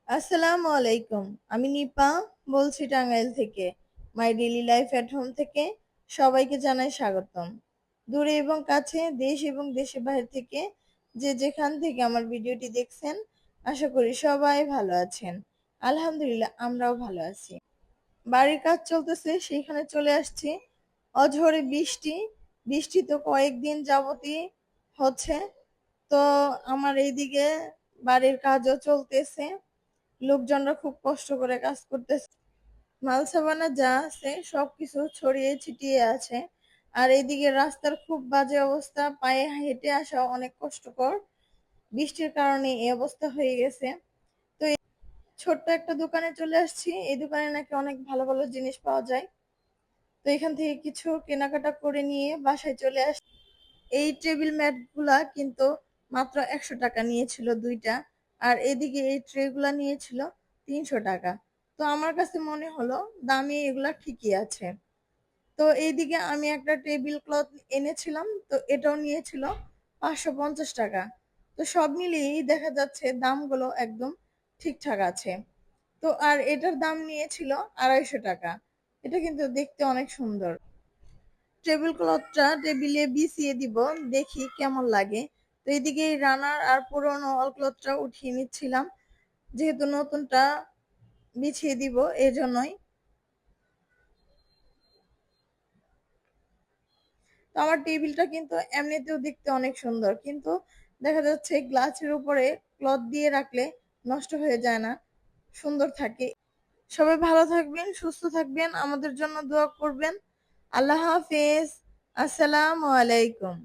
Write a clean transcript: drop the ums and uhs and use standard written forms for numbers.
আসসালামু আলাইকুম। আমি নিপা বলছি টাঙ্গাইল থেকে। My daily life at home থেকে সবাইকে জানাই স্বাগতম। দূরে এবং কাছে, দেশ এবং দেশের বাইরে থেকে যে যেখান থেকে আমার ভিডিওটি দেখছেন, আশা করি সবাই ভালো আছেন। আলহামদুলিল্লাহ আমরাও ভালো আছি। বাড়ির কাজ চলতেছে, সেইখানে চলে আসছি। অঝরে বৃষ্টি, বৃষ্টি তো কয়েকদিন যাবতই হচ্ছে। তো আমার এইদিকে বাড়ির কাজও চলতেছে, লোকজনরা খুব কষ্ট করে কাজ করতেছে। মাল সাবানা যা আছে সবকিছু ছড়িয়ে ছিটিয়ে আছে। আর এইদিকে রাস্তার খুব বাজে অবস্থা, পায়ে হেঁটে আসা অনেক কষ্টকর। বৃষ্টির কারণে এই অবস্থা হয়ে গেছে। তো ছোট্ট একটা দোকানে চলে আসছি। এই দোকানে নাকি অনেক ভালো ভালো জিনিস পাওয়া যায়। তো এখান থেকে কিছু কেনাকাটা করে নিয়ে বাসায় চলে আসছি। এই টেবিল ম্যাট গুলা কিন্তু মাত্র 100 টাকা নিয়েছিল দুইটা। আর এদিকে এই ট্রে গুলা নিয়েছিল 300 টাকা। তো আমার কাছে মনে হলো দামি এগুলা ঠিকই আছে। তো এইদিকে আমি একটা টেবিল ক্লথ এনেছিলাম, তো এটাও নিয়েছিল 550 টাকা। তো সব মিলিয়েই দেখা যাচ্ছে দামগুলো একদম ঠিকঠাক আছে। তো আর এটার দাম নিয়েছিল 250 টাকা। এটা কিন্তু দেখতে অনেক সুন্দর। টেবিল ক্লথটা টেবিলে বিছিয়ে দিব, দেখি কেমন লাগে। তো এদিকে এই রানার আর পুরোনো অল ক্লথটা উঠিয়ে নিচ্ছিলাম, যেহেতু নতুনটা বিছিয়ে দিব এই জন্যই। তো আমার টেবিলটা কিন্তু এমনিতেও দেখতে অনেক সুন্দর, কিন্তু দেখা যাচ্ছে গ্লাসের উপরে ক্লথ দিয়ে রাখলে নষ্ট হয়ে যায় না, সুন্দর থাকে। সবাই ভালো থাকবেন, সুস্থ থাকবেন, আমাদের জন্য দোয়া করবেন। আল্লাহ হাফেজ। আসসালামু আলাইকুম।